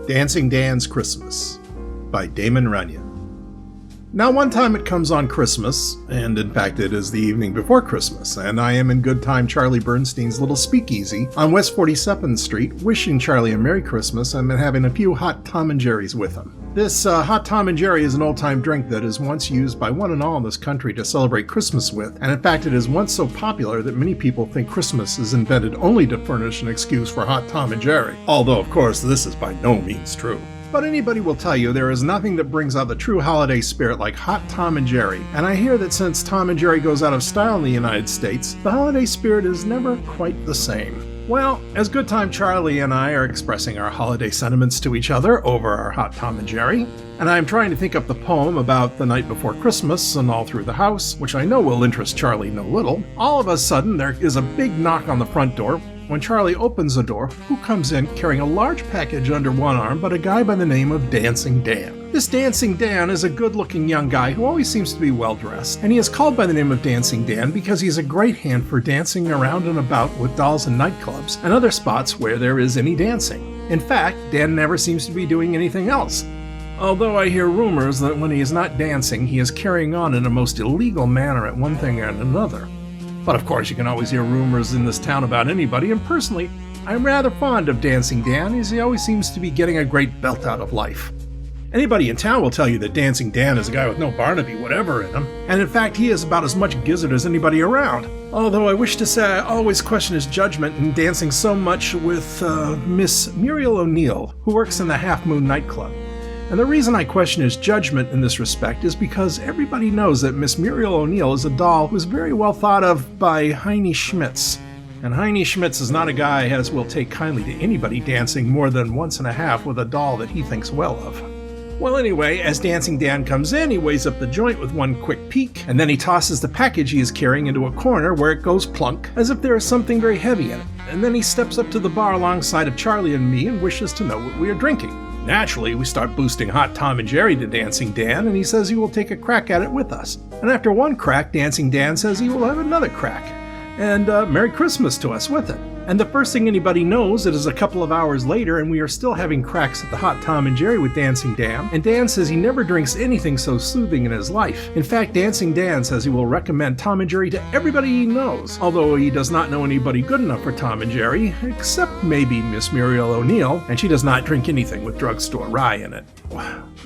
Dancing Dan's Christmas by Damon Runyon. Now, one time it comes on Christmas, and in fact it is the evening before Christmas, and I am in good time Charlie Bernstein's little speakeasy on West 47th Street, wishing Charlie a Merry Christmas and having a few hot Tom and Jerry's with him. This hot Tom and Jerry is an old-time drink that is once used by one and all in this country to celebrate Christmas with, and in fact it is once so popular that many people think Christmas is invented only to furnish an excuse for hot Tom and Jerry, although of course this is by no means true. But anybody will tell you there is nothing that brings out the true holiday spirit like hot Tom and Jerry, and I hear that since Tom and Jerry goes out of style in the United States, the holiday spirit is never quite the same. Well, as Good Time Charlie and I are expressing our holiday sentiments to each other over our hot Tom and Jerry, and I'm trying to think up the poem about the night before Christmas and all through the house, which I know will interest Charlie no little, all of a sudden there is a big knock on the front door. When Charlie opens the door, who comes in carrying a large package under one arm but a guy by the name of Dancing Dan. This Dancing Dan is a good-looking young guy who always seems to be well-dressed, and he is called by the name of Dancing Dan because he's a great hand for dancing around and about with dolls in nightclubs and other spots where there is any dancing. In fact, Dan never seems to be doing anything else. Although I hear rumors that when he is not dancing, he is carrying on in a most illegal manner at one thing and another. But of course, you can always hear rumors in this town about anybody, and personally, I'm rather fond of Dancing Dan, as he always seems to be getting a great belt out of life. Anybody in town will tell you that Dancing Dan is a guy with no Barnaby whatever in him, and in fact he is about as much gizzard as anybody around. Although I wish to say I always question his judgment in dancing so much with Miss Muriel O'Neill, who works in the Half Moon nightclub. And the reason I question his judgment in this respect is because everybody knows that Miss Muriel O'Neill is a doll who's very well thought of by Heine Schmitz. And Heine Schmitz is not a guy as will take kindly to anybody dancing more than once and a half with a doll that he thinks well of. Well, anyway, as Dancing Dan comes in, he weighs up the joint with one quick peek, and then he tosses the package he is carrying into a corner where it goes plunk, as if there is something very heavy in it. And then he steps up to the bar alongside of Charlie and me and wishes to know what we are drinking. Naturally, we start boosting hot Tom and Jerry to Dancing Dan, and he says he will take a crack at it with us. And after one crack, Dancing Dan says he will have another crack. And Merry Christmas to us with it. And the first thing anybody knows, it is a couple of hours later and we are still having cracks at the hot Tom and Jerry with Dancing Dan, and Dan says he never drinks anything so soothing in his life. In fact, Dancing Dan says he will recommend Tom and Jerry to everybody he knows, although he does not know anybody good enough for Tom and Jerry, except maybe Miss Muriel O'Neill, and she does not drink anything with drugstore rye in it.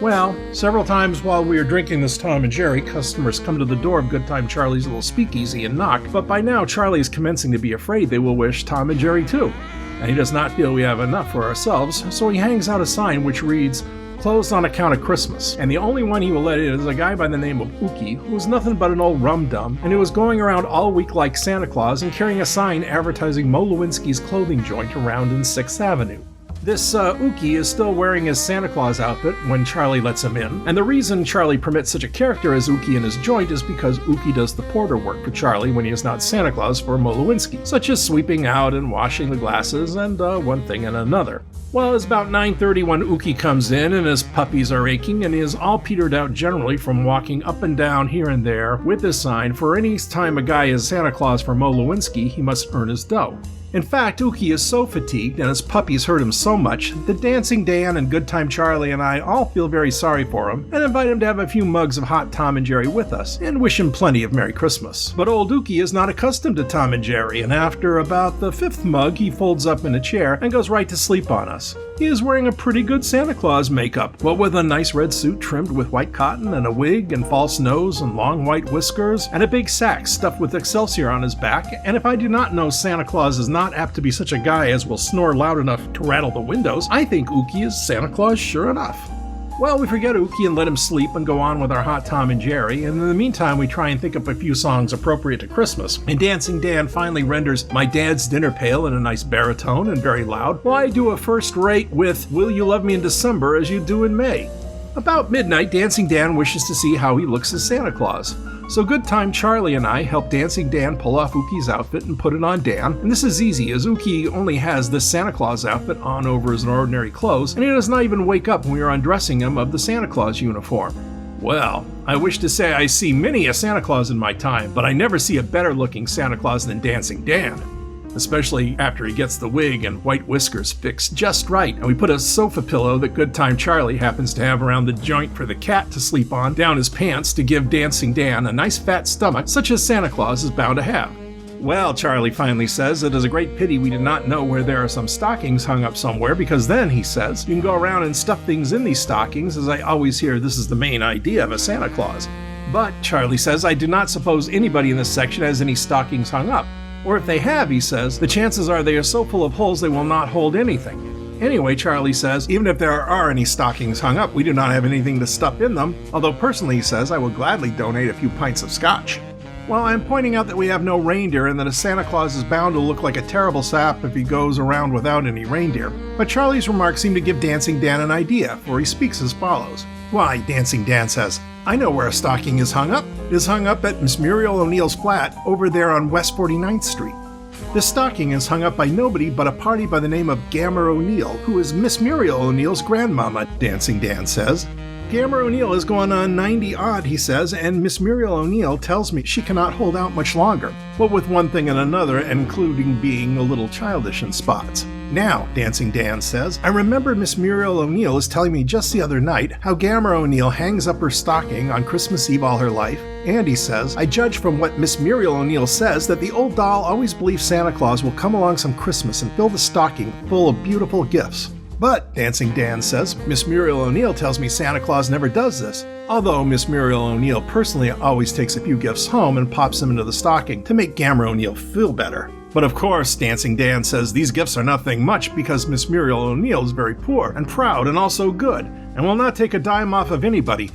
Well, several times while we are drinking this Tom and Jerry, customers come to the door of Good Time Charlie's little speakeasy and knock, but by now Charlie is commencing to be afraid they will wish Tom and Jerry too. And he does not feel we have enough for ourselves, so he hangs out a sign which reads, "Closed on account of Christmas," and the only one he will let in is a guy by the name of Ookie, who is nothing but an old rum-dum, and who was going around all week like Santa Claus and carrying a sign advertising Mo Lewinsky's clothing joint around in 6th Avenue. This Ookie is still wearing his Santa Claus outfit when Charlie lets him in, and the reason Charlie permits such a character as Ookie in his joint is because Ookie does the porter work for Charlie when he is not Santa Claus for Mo Lewinsky, such as sweeping out and washing the glasses and one thing and another. Well, it's about 9:30 when Ookie comes in and his puppies are aching and he is all petered out generally from walking up and down here and there with his sign for any time a guy is Santa Claus for Mo Lewinsky, he must earn his dough. In fact, Ookie is so fatigued and his puppies hurt him so much that Dancing Dan and Good Time Charlie and I all feel very sorry for him and invite him to have a few mugs of hot Tom and Jerry with us and wish him plenty of Merry Christmas. But old Ookie is not accustomed to Tom and Jerry, and after about the 5th mug he folds up in a chair and goes right to sleep on us. He is wearing a pretty good Santa Claus makeup, what with a nice red suit trimmed with white cotton and a wig and false nose and long white whiskers and a big sack stuffed with Excelsior on his back, and if I do not know Santa Claus is not apt to be such a guy as will snore loud enough to rattle the windows, I think Ookie is Santa Claus sure enough. Well, we forget Ookie and let him sleep and go on with our hot Tom and Jerry, and in the meantime we try and think up a few songs appropriate to Christmas, and Dancing Dan finally renders My Dad's Dinner Pail in a nice baritone and very loud, while I do a first rate with Will You Love Me in December as You Do in May. About midnight, Dancing Dan wishes to see how he looks as Santa Claus. So Good Time Charlie and I help Dancing Dan pull off Ookie's outfit and put it on Dan, and this is easy as Ookie only has this Santa Claus outfit on over his ordinary clothes, and he does not even wake up when we are undressing him of the Santa Claus uniform. Well, I wish to say I see many a Santa Claus in my time, but I never see a better looking Santa Claus than Dancing Dan. especially after he gets the wig and white whiskers fixed just right, and we put a sofa pillow that Good Time Charlie happens to have around the joint for the cat to sleep on down his pants to give Dancing Dan a nice fat stomach such as Santa Claus is bound to have. Well, Charlie finally says it is a great pity we did not know where there are some stockings hung up somewhere, because then, he says, you can go around and stuff things in these stockings, as I always hear this is the main idea of a Santa Claus. But, Charlie says, I do not suppose anybody in this section has any stockings hung up. Or if they have, he says, the chances are they are so full of holes they will not hold anything. Anyway, Charlie says, even if there are any stockings hung up, we do not have anything to stuff in them, although personally, he says, I will gladly donate a few pints of scotch. Well, I'm pointing out that we have no reindeer and that a Santa Claus is bound to look like a terrible sap if he goes around without any reindeer. But Charlie's remarks seem to give Dancing Dan an idea, for he speaks as follows. Why, Dancing Dan says, I know where a stocking is hung up. It is hung up at Miss Muriel O'Neill's flat over there on West 49th Street. This stocking is hung up by nobody but a party by the name of Gammer O'Neill, who is Miss Muriel O'Neill's grandmama, Dancing Dan says. Gammer O'Neill is going on 90-odd, he says, and Miss Muriel O'Neill tells me she cannot hold out much longer, what with one thing and another, including being a little childish in spots. Now, Dancing Dan says, I remember Miss Muriel O'Neill was telling me just the other night how Gammer O'Neill hangs up her stocking on Christmas Eve all her life, and he says, I judge from what Miss Muriel O'Neill says that the old doll always believes Santa Claus will come along some Christmas and fill the stocking full of beautiful gifts. But, Dancing Dan says, Miss Muriel O'Neill tells me Santa Claus never does this, although Miss Muriel O'Neill personally always takes a few gifts home and pops them into the stocking to make Gammer O'Neill feel better. But of course, Dancing Dan says these gifts are nothing much because Miss Muriel O'Neill is very poor and proud and also good, and will not take a dime off of anybody,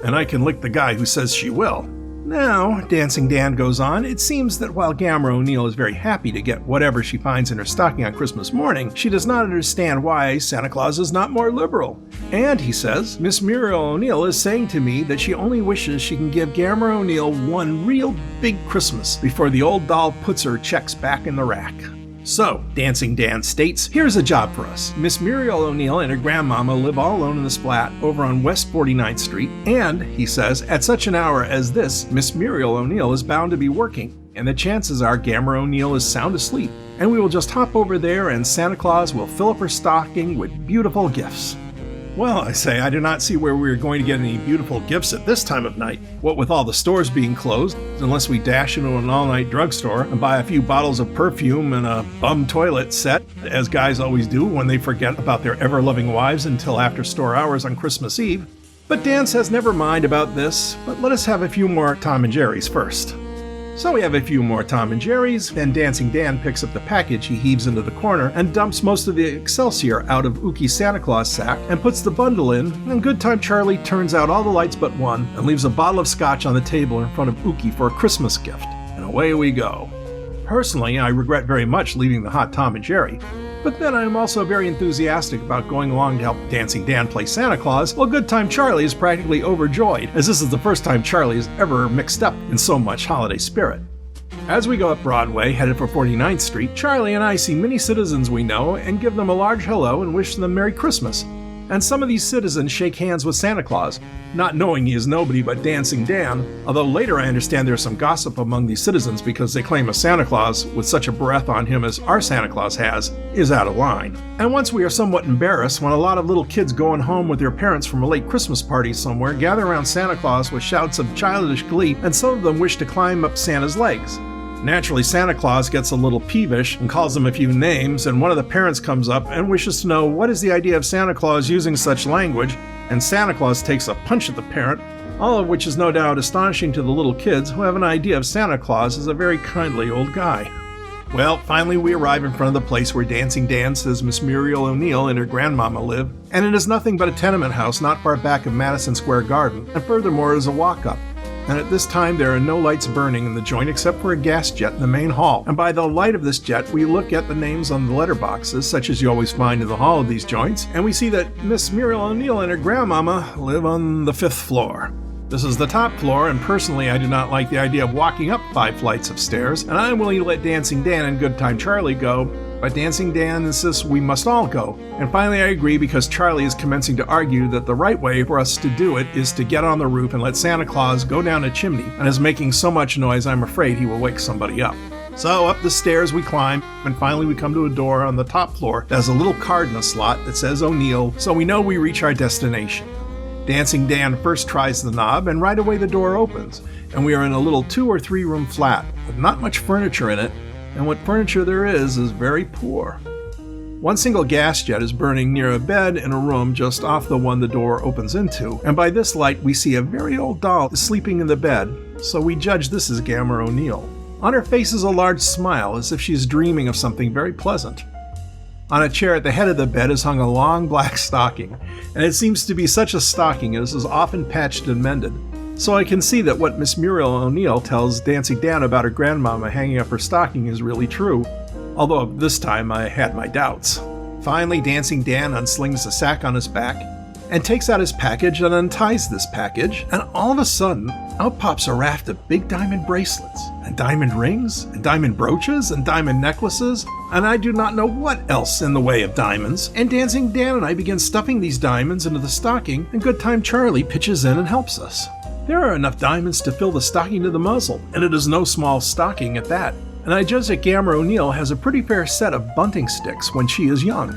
and I can lick the guy who says she will. Now, Dancing Dan goes on, it seems that while Gammer O'Neill is very happy to get whatever she finds in her stocking on Christmas morning, she does not understand why Santa Claus is not more liberal. And, he says, Miss Muriel O'Neill is saying to me that she only wishes she can give Gammer O'Neill one real big Christmas before the old doll puts her checks back in the rack. So, Dancing Dan states, here's a job for us. Miss Muriel O'Neill and her grandmama live all alone in this flat over on West 49th Street, and, he says, at such an hour as this, Miss Muriel O'Neill is bound to be working, and the chances are Gammer O'Neill is sound asleep, and we will just hop over there and Santa Claus will fill up her stocking with beautiful gifts. Well, I say, I do not see where we are going to get any beautiful gifts at this time of night. What with all the stores being closed, unless we dash into an all-night drugstore and buy a few bottles of perfume and a bum toilet set, as guys always do when they forget about their ever-loving wives until after store hours on Christmas Eve. But Dan says never mind about this, but let us have a few more Tom and Jerry's first. So we have a few more Tom and Jerry's, then Dancing Dan picks up the package he heaves into the corner and dumps most of the Excelsior out of Ookie's Santa Claus sack and puts the bundle in, and Good Time Charlie turns out all the lights but one and leaves a bottle of scotch on the table in front of Ookie for a Christmas gift. And away we go. Personally, I regret very much leaving the hot Tom and Jerry, but then I am also very enthusiastic about going along to help Dancing Dan play Santa Claus, while Good Time Charlie is practically overjoyed, as this is the first time Charlie has ever mixed up in so much holiday spirit. As we go up Broadway, headed for 49th Street, Charlie and I see many citizens we know and give them a large hello and wish them Merry Christmas. And some of these citizens shake hands with Santa Claus, not knowing he is nobody but Dancing Dan, although later I understand there's some gossip among these citizens because they claim a Santa Claus with such a breath on him as our Santa Claus has is out of line. And once we are somewhat embarrassed when a lot of little kids going home with their parents from a late Christmas party somewhere gather around Santa Claus with shouts of childish glee, and some of them wish to climb up Santa's legs. Naturally, Santa Claus gets a little peevish and calls them a few names, and one of the parents comes up and wishes to know what is the idea of Santa Claus using such language, and Santa Claus takes a punch at the parent, all of which is no doubt astonishing to the little kids who have an idea of Santa Claus as a very kindly old guy. Well, finally we arrive in front of the place where Dancing Dan says Miss Muriel O'Neill and her grandmama live, and it is nothing but a tenement house not far back of Madison Square Garden, and furthermore is a walk-up. And at this time there are no lights burning in the joint except for a gas jet in the main hall, and by the light of this jet we look at the names on the letterboxes, such as you always find in the hall of these joints, and we see that Miss Muriel O'Neill and her grandmama live on the 5th floor. This is the top floor, and personally I do not like the idea of walking up 5 flights of stairs, and I'm willing to let Dancing Dan and Good Time Charlie go, but Dancing Dan insists we must all go. And finally I agree because Charlie is commencing to argue that the right way for us to do it is to get on the roof and let Santa Claus go down a chimney, and is making so much noise I'm afraid he will wake somebody up. So up the stairs we climb, and finally we come to a door on the top floor that has a little card in a slot that says O'Neill, so we know we reach our destination. Dancing Dan first tries the knob, and right away the door opens, and we are in a little 2 or 3 room flat with not much furniture in it, and what furniture there is very poor. One single gas jet is burning near a bed in a room just off the one the door opens into, and by this light we see a very old doll sleeping in the bed, so we judge this is Gamma O'Neill. On her face is a large smile, as if she is dreaming of something very pleasant. On a chair at the head of the bed is hung a long black stocking, and it seems to be such a stocking as is often patched and mended. So I can see that what Miss Muriel O'Neill tells Dancing Dan about her grandmama hanging up her stocking is really true, although this time I had my doubts. Finally, Dancing Dan unslings the sack on his back and takes out his package and unties this package, and all of a sudden, out pops a raft of big diamond bracelets, and diamond rings, and diamond brooches, and diamond necklaces, and I do not know what else in the way of diamonds, and Dancing Dan and I begin stuffing these diamonds into the stocking, and Good Time Charlie pitches in and helps us. There are enough diamonds to fill the stocking to the muzzle, and it is no small stocking at that, and I judge that Gamma O'Neill has a pretty fair set of bunting sticks when she is young.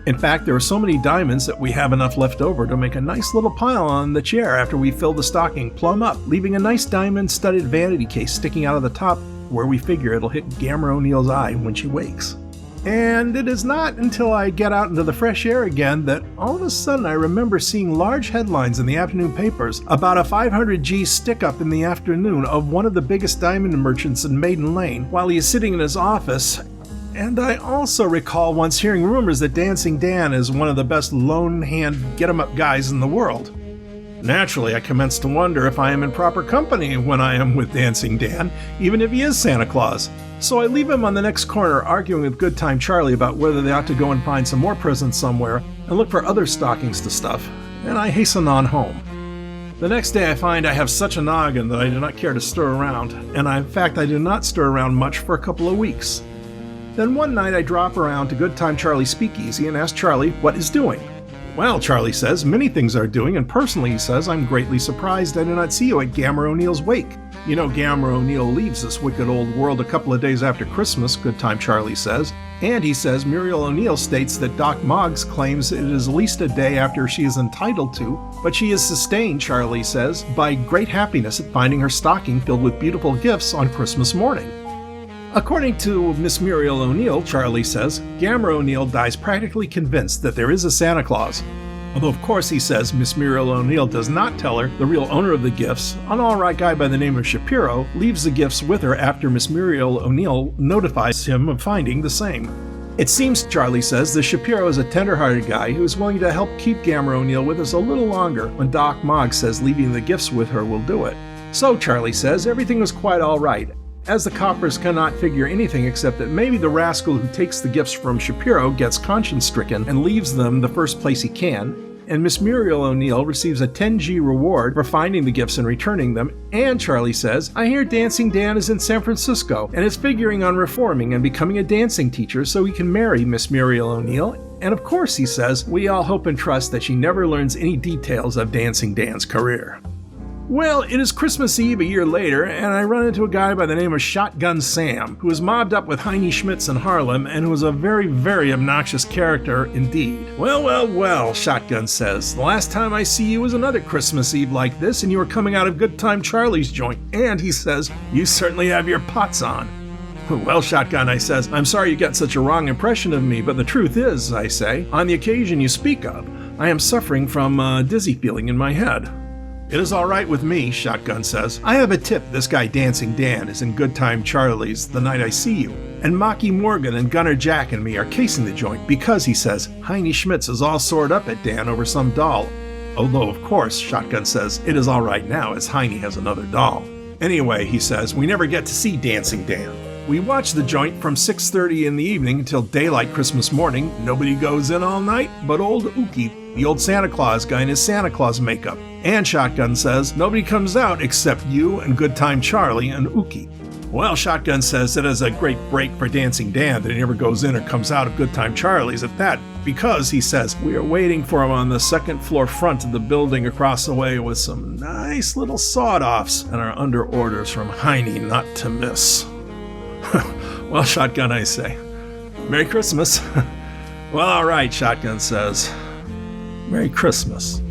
In fact, there are so many diamonds that we have enough left over to make a nice little pile on the chair after we fill the stocking plumb up, leaving a nice diamond-studded vanity case sticking out of the top where we figure it'll hit Gamma O'Neill's eye when she wakes. And it is not until I get out into the fresh air again that all of a sudden I remember seeing large headlines in the afternoon papers about a 500G stick-up in the afternoon of one of the biggest diamond merchants in Maiden Lane while he is sitting in his office. And I also recall once hearing rumors that Dancing Dan is one of the best lone-hand get-em-up guys in the world. Naturally, I commenced to wonder if I am in proper company when I am with Dancing Dan, even if he is Santa Claus. So I leave him on the next corner arguing with Good Time Charlie about whether they ought to go and find some more presents somewhere and look for other stockings to stuff, and I hasten on home. The next day I find I have such a noggin that I do not care to stir around, and in fact I do not stir around much for a couple of weeks. Then one night I drop around to Good Time Charlie's speakeasy and ask Charlie what he's doing. Well, Charlie says, many things are doing, and personally, he says, I'm greatly surprised I did not see you at Gamma O'Neill's wake. You know, Gamma O'Neill leaves this wicked old world a couple of days after Christmas, Good Time Charlie says, and he says Muriel O'Neill states that Doc Moggs claims it is at least a day after she is entitled to, but she is sustained, Charlie says, by great happiness at finding her stocking filled with beautiful gifts on Christmas morning. According to Miss Muriel O'Neill, Charlie says, Gamma O'Neill dies practically convinced that there is a Santa Claus. Although of course he says Miss Muriel O'Neill does not tell her the real owner of the gifts, an alright guy by the name of Shapiro, leaves the gifts with her after Miss Muriel O'Neill notifies him of finding the same. It seems, Charlie says, that Shapiro is a tender-hearted guy who is willing to help keep Gamma O'Neill with us a little longer when Doc Moggs says leaving the gifts with her will do it. So, Charlie says, everything was quite alright, as the coppers cannot figure anything except that maybe the rascal who takes the gifts from Shapiro gets conscience-stricken and leaves them the first place he can, and Miss Muriel O'Neill receives a 10G reward for finding the gifts and returning them, and Charlie says, I hear Dancing Dan is in San Francisco and is figuring on reforming and becoming a dancing teacher so he can marry Miss Muriel O'Neill, and of course, he says, we all hope and trust that she never learns any details of Dancing Dan's career. Well, it is Christmas Eve a year later, and I run into a guy by the name of Shotgun Sam, who is mobbed up with Heine Schmitz in Harlem, and who is a very, very obnoxious character indeed. Well, Shotgun says, the last time I see you was another Christmas Eve like this, and you were coming out of Good Time Charlie's joint, and, he says, you certainly have your pots on. Well, Shotgun, I says, I'm sorry you got such a wrong impression of me, but the truth is, I say, on the occasion you speak of, I am suffering from a dizzy feeling in my head. It is all right with me, Shotgun says. I have a tip this guy Dancing Dan is in Good Time Charlie's the night I see you. And Mocky Morgan and Gunner Jack and me are casing the joint because, he says, Heine Schmitz is all sored up at Dan over some doll. Although, of course, Shotgun says, it is all right now as Heine has another doll. Anyway, he says, we never get to see Dancing Dan. We watch the joint from 6:30 in the evening until daylight Christmas morning. Nobody goes in all night but old Ookie, the old Santa Claus guy in his Santa Claus makeup. And Shotgun says, nobody comes out except you and Good Time Charlie and Ookie. Well, Shotgun says it is a great break for Dancing Dan that he never goes in or comes out of Good Time Charlie's at that, because, he says, we are waiting for him on the second floor front of the building across the way with some nice little sawed-offs and are under orders from Heine not to miss. Well, Shotgun, I say, Merry Christmas. Well, all right, Shotgun says, Merry Christmas.